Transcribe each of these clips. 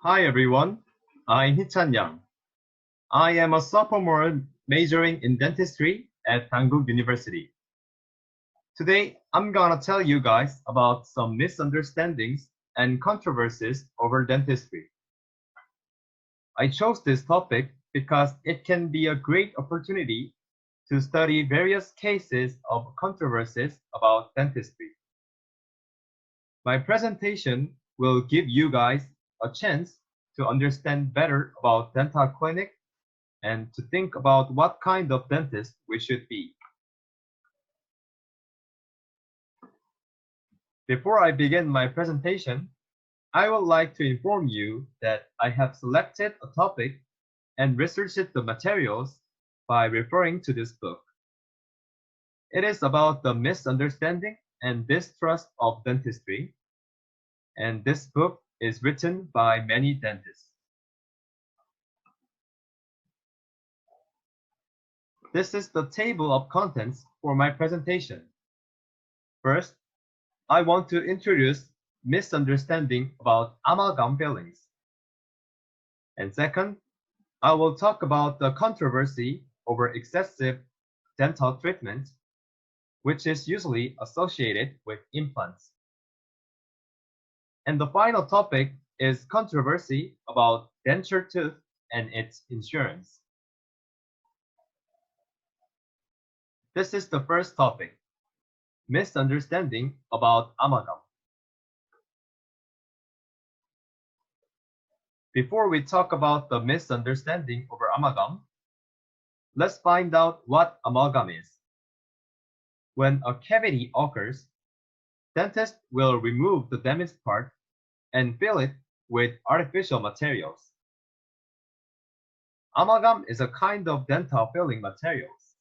Hi everyone, I'm Hee-chan Yang. I am a sophomore majoring in dentistry at Dankook University. Today, I'm gonna tell you guys about some misunderstandings and controversies over dentistry. I chose this topic because it can be a great opportunity to study various cases of controversies about dentistry. My presentation will give you guys a chance to understand better about dental clinic and to think about what kind of dentist we should be. Before I begin my presentation, I would like to inform you that I have selected a topic and researched the materials by referring to this book. It is about the misunderstanding and distrust of dentistry, and this book is written by many dentists. This is the table of contents for my presentation. First, I want to introduce misunderstanding about amalgam fillings. And second, I will talk about the controversy over excessive dental treatment, which is usually associated with implants. And the final topic is controversy about denture tooth and its insurance. This is the first topic, misunderstanding about amalgam. Before we talk about the misunderstanding over amalgam, let's find out what amalgam is. When a cavity occurs, dentists will remove the damaged part and fill it with artificial materials. Amalgam is a kind of dental filling materials.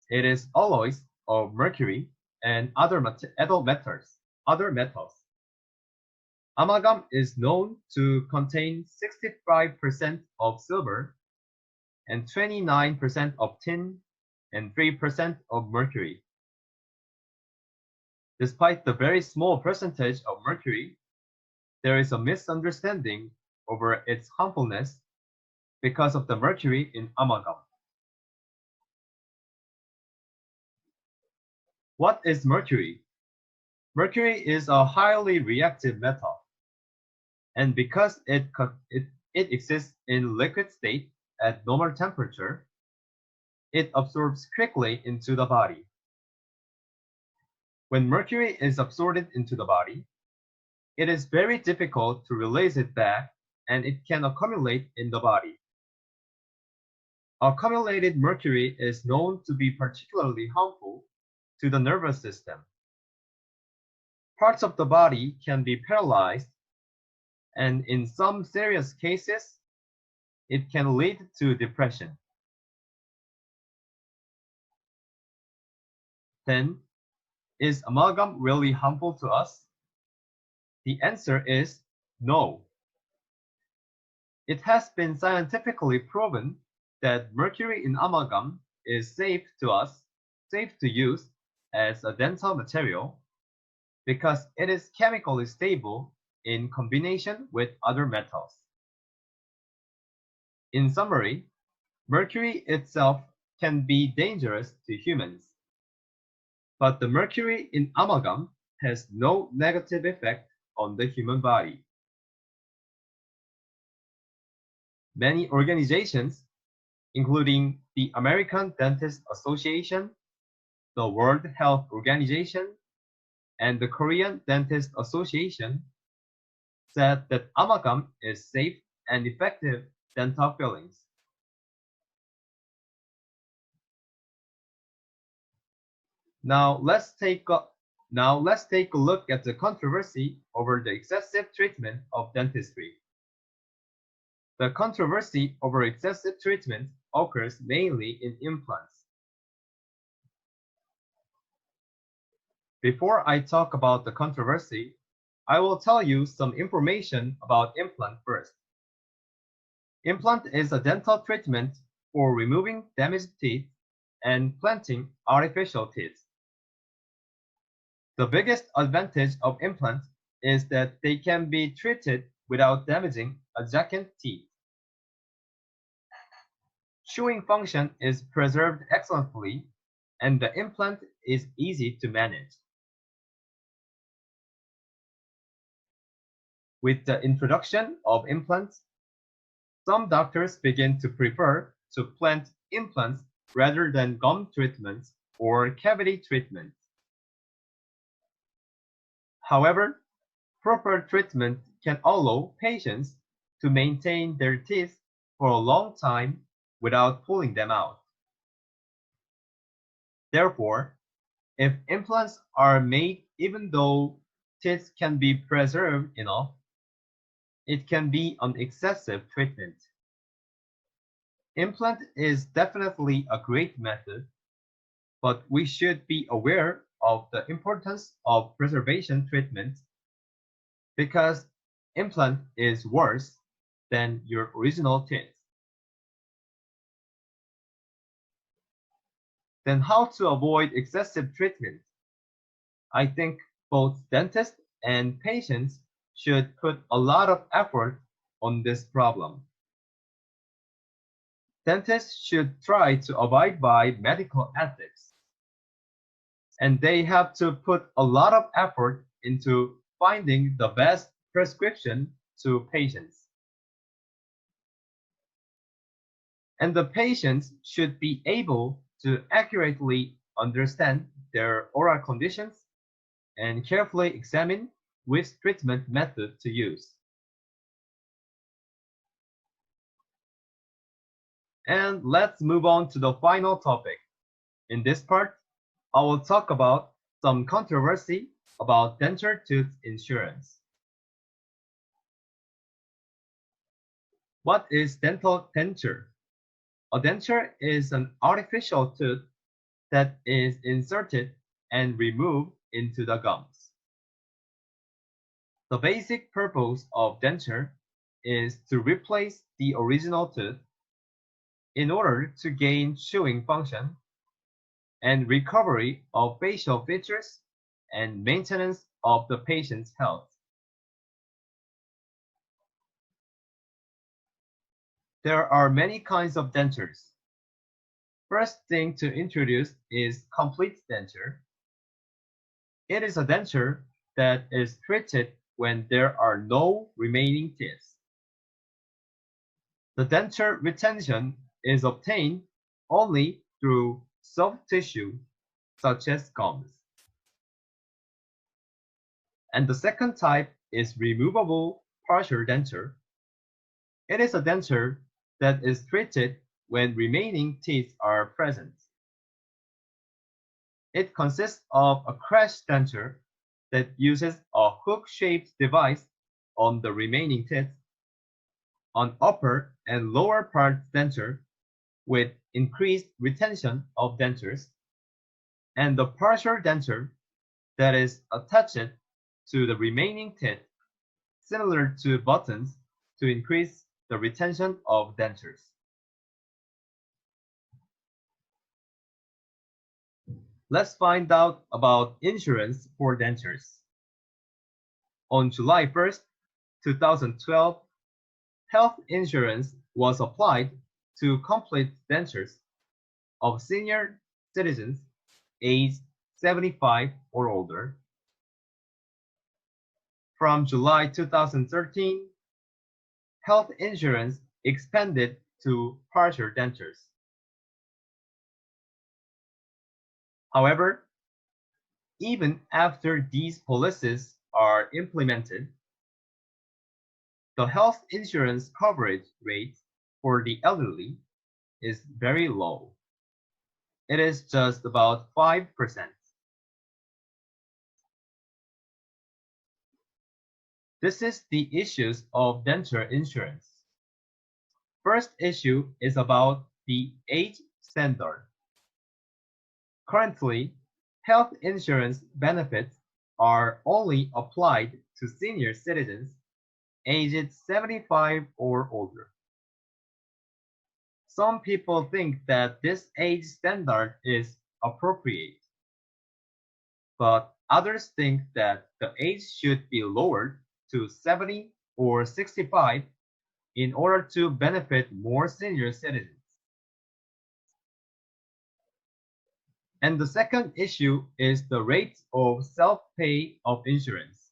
It is alloys of mercury and other metals. Amalgam is known to contain 65% of silver and 29% of tin and 3% of mercury. Despite the very small percentage of mercury, there is a misunderstanding over its harmfulness because of the mercury in amalgam. What is mercury? Mercury is a highly reactive metal, and because it exists in liquid state at normal temperature, it absorbs quickly into the body. When mercury is absorbed into the body, it is very difficult to release it back, and it can accumulate in the body. Accumulated mercury is known to be particularly harmful to the nervous system. Parts of the body can be paralyzed, and in some serious cases, it can lead to depression. Then, is amalgam really harmful to us? The answer is no. It has been scientifically proven that mercury in amalgam is safe to use as a dental material because it is chemically stable in combination with other metals. In summary, mercury itself can be dangerous to humans, but the mercury in amalgam has no negative effect on the human body. Many organizations, including the American Dentist Association, the World Health Organization, and the Korean Dentist Association, said that amalgam is safe and effective dental fillings. Now let's take a look at the controversy over the excessive treatment of dentistry. The controversy over excessive treatment occurs mainly in implants. Before I talk about the controversy, I will tell you some information about implant first. Implant is a dental treatment for removing damaged teeth and planting artificial teeth. The biggest advantage of implants is that they can be treated without damaging adjacent teeth. Chewing function is preserved excellently, and the implant is easy to manage. With the introduction of implants, some doctors begin to prefer to plant implants rather than gum treatments or cavity treatments. However, proper treatment can allow patients to maintain their teeth for a long time without pulling them out. Therefore, if implants are made even though teeth can be preserved enough, it can be an excessive treatment. Implant is definitely a great method, but we should be aware of the importance of preservation treatment because implant is worse than your original teeth. Then how to avoid excessive treatment? I think both dentists and patients should put a lot of effort on this problem. Dentists should try to abide by medical ethics, and they have to put a lot of effort into finding the best prescription to patients. And the patients should be able to accurately understand their oral conditions and carefully examine which treatment method to use. And let's move on to the final topic. In this part, I will talk about some controversy about denture tooth insurance. What is dental denture? A denture is an artificial tooth that is inserted and removed into the gums. The basic purpose of denture is to replace the original tooth in order to gain chewing function and recovery of facial features and maintenance of the patient's health. There are many kinds of dentures. First thing to introduce is complete denture. It is a denture that is treated when there are no remaining teeth. The denture retention is obtained only through soft tissue, such as gums. And the second type is removable partial denture. It is a denture that is treated when remaining teeth are present. It consists of a crash denture that uses a hook-shaped device on the remaining teeth, an upper and lower part denture with increased retention of dentures, and the partial denture that is attached to the remaining teeth, similar to buttons, to increase the retention of dentures. Let's find out about insurance for dentures. On July 1st, 2012, health insurance was applied to complete dentures of senior citizens aged 75 or older. From July 2013, health insurance expanded to partial dentures. However, even after these policies are implemented, the health insurance coverage rate for the elderly is very low. It is just about 5%. This is the issues of denture insurance. First issue is about the age standard. Currently, health insurance benefits are only applied to senior citizens aged 75 or older. Some people think that this age standard is appropriate, but others think that the age should be lowered to 70 or 65 in order to benefit more senior citizens. And the second issue is the rate of self-pay of insurance.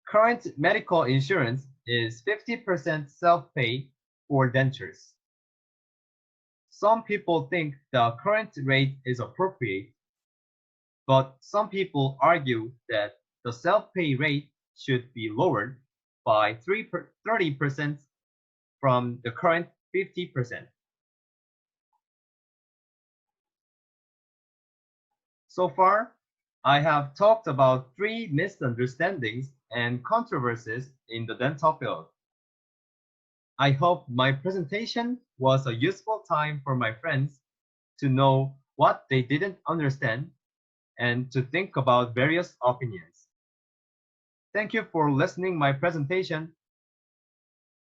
Current medical insurance is 50% self-pay for dentures. Some people think the current rate is appropriate, but some people argue that the self-pay rate should be lowered by 30% from the current 50%. So far, I have talked about 3 misunderstandings and controversies in the dental field. I hope my presentation was a useful time for my friends to know what they didn't understand and to think about various opinions. Thank you for listening my presentation.